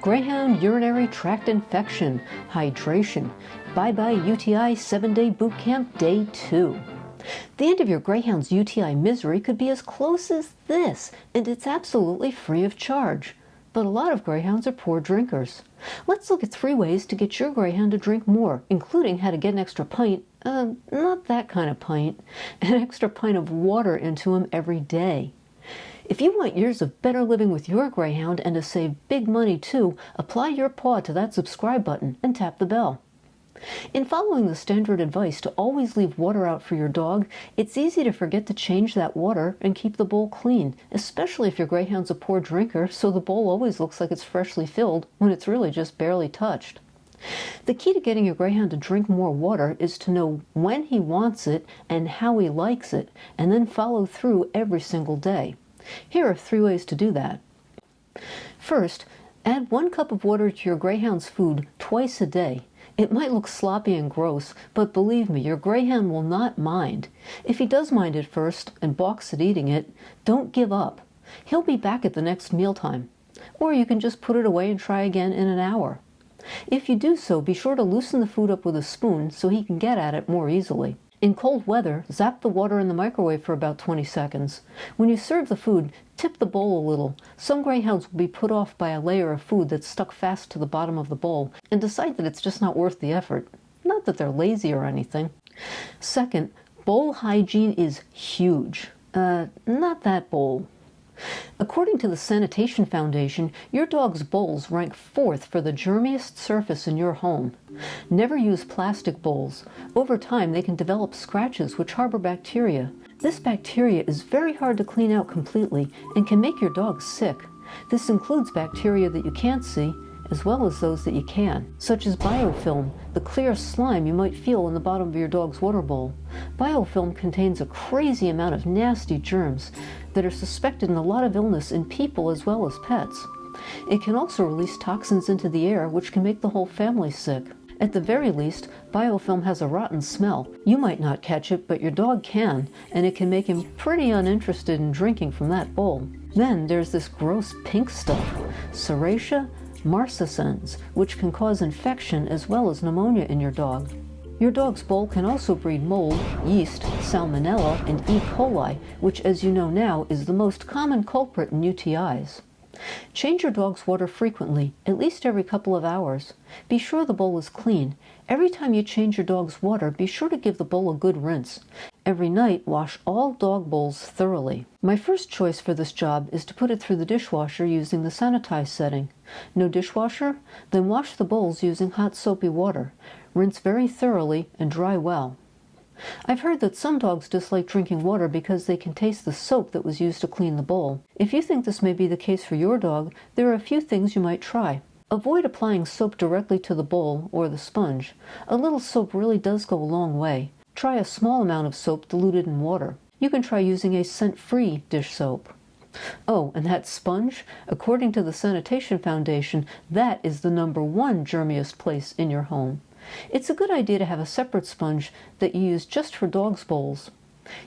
Greyhound Urinary Tract Infection, Hydration, ByeBye UTI 7-Day Bootcamp Day 2. The end of your Greyhound's UTI misery could be as close as this, and it's absolutely free of charge. But a lot of Greyhounds are poor drinkers. Let's look at 3 ways to get your Greyhound to drink more, including how to get an extra pint, not that kind of pint, an extra pint of water into him every day. If you want years of better living with your Greyhound and to save big money too, apply your paw to that subscribe button and tap the bell. In following the standard advice to always leave water out for your dog, it's easy to forget to change that water and keep the bowl clean, especially if your Greyhound's a poor drinker, so the bowl always looks like it's freshly filled when it's really just barely touched. The key to getting your Greyhound to drink more water is to know when he wants it and how he likes it, and then follow through every single day. Here are 3 ways to do that. First, add 1 cup of water to your Greyhound's food twice a day. It might look sloppy and gross, but believe me, your Greyhound will not mind. If he does mind at first and balks at eating it, don't give up. He'll be back at the next mealtime. Or you can just put it away and try again in an hour. If you do so, be sure to loosen the food up with a spoon so he can get at it more easily. In cold weather, zap the water in the microwave for about 20 seconds. When you serve the food, tip the bowl a little. Some Greyhounds will be put off by a layer of food that's stuck fast to the bottom of the bowl and decide that it's just not worth the effort. Not that they're lazy or anything. Second, bowl hygiene is huge. Not that bowl. According to the Sanitation Foundation, your dog's bowls rank 4th for the germiest surface in your home. Never use plastic bowls. Over time, they can develop scratches which harbor bacteria. This bacteria is very hard to clean out completely and can make your dog sick. This includes bacteria that you can't see, as well as those that you can, such as biofilm, the clear slime you might feel in the bottom of your dog's water bowl. Biofilm contains a crazy amount of nasty germs that are suspected in a lot of illness in people as well as pets. It can also release toxins into the air which can make the whole family sick. At the very least, biofilm has a rotten smell. You might not catch it, but your dog can, and it can make him pretty uninterested in drinking from that bowl. Then there's this gross pink stuff, Serratia marcescens, which can cause infection as well as pneumonia in your dog. Your dog's bowl can also breed mold, yeast, salmonella, and E. coli, which, as you know now, is the most common culprit in UTIs. Change your dog's water frequently, at least every couple of hours. Be sure the bowl is clean. Every time you change your dog's water, be sure to give the bowl a good rinse. Every night, wash all dog bowls thoroughly. My first choice for this job is to put it through the dishwasher using the sanitize setting. No dishwasher? Then wash the bowls using hot soapy water. Rinse very thoroughly and dry well. I've heard that some dogs dislike drinking water because they can taste the soap that was used to clean the bowl. If you think this may be the case for your dog, there are a few things you might try. Avoid applying soap directly to the bowl or the sponge. A little soap really does go a long way. Try a small amount of soap diluted in water. You can try using a scent-free dish soap. Oh, and that sponge? According to the Sanitation Foundation, that is the #1 germiest place in your home. It's a good idea to have a separate sponge that you use just for dogs' bowls.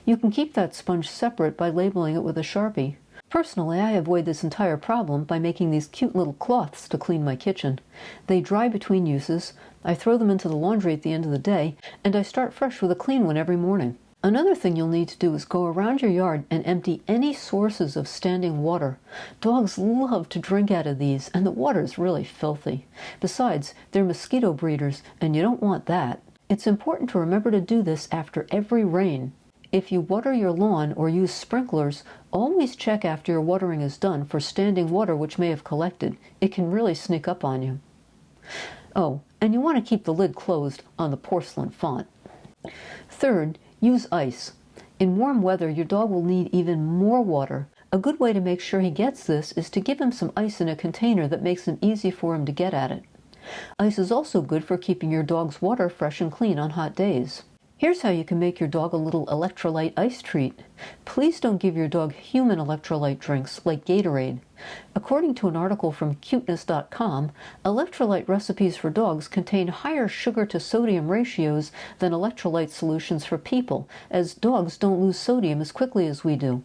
You can keep that sponge separate by labeling it with a Sharpie. Personally, I avoid this entire problem by making these cute little cloths to clean my kitchen. They dry between uses, I throw them into the laundry at the end of the day, and I start fresh with a clean one every morning. Another thing you'll need to do is go around your yard and empty any sources of standing water. Dogs love to drink out of these, and the water is really filthy. Besides, they're mosquito breeders, and you don't want that. It's important to remember to do this after every rain. If you water your lawn or use sprinklers, always check after your watering is done for standing water which may have collected. It can really sneak up on you. Oh, and you want to keep the lid closed on the porcelain font. Third, use ice. In warm weather, your dog will need even more water. A good way to make sure he gets this is to give him some ice in a container that makes it easy for him to get at it. Ice is also good for keeping your dog's water fresh and clean on hot days. Here's how you can make your dog a little electrolyte ice treat. Please don't give your dog human electrolyte drinks like Gatorade. According to an article from cuteness.com, electrolyte recipes for dogs contain higher sugar to sodium ratios than electrolyte solutions for people, as dogs don't lose sodium as quickly as we do.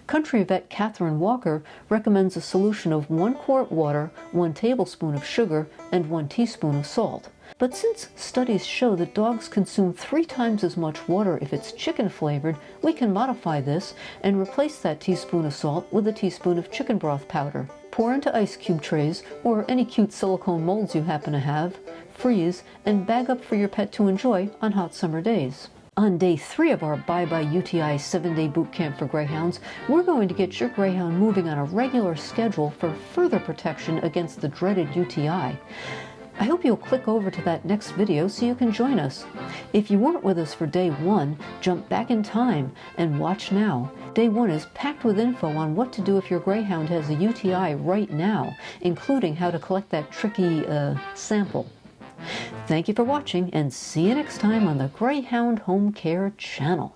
Country vet Catherine Walker recommends a solution of 1 quart water, 1 tablespoon of sugar, and 1 teaspoon of salt. But since studies show that dogs consume 3 times as much water if it's chicken flavored, we can modify this and replace that teaspoon of salt with a teaspoon of chicken broth powder. Pour into ice cube trays or any cute silicone molds you happen to have, freeze, and bag up for your pet to enjoy on hot summer days. On day 3 of our ByeBye UTI 7-day boot camp for Greyhounds, we're going to get your Greyhound moving on a regular schedule for further protection against the dreaded UTI. I hope you'll click over to that next video so you can join us. If you weren't with us for day 1, jump back in time and watch now. Day 1 is packed with info on what to do if your Greyhound has a UTI right now, including how to collect that tricky sample. Thank you for watching, and see you next time on the Greyhound Home Care channel.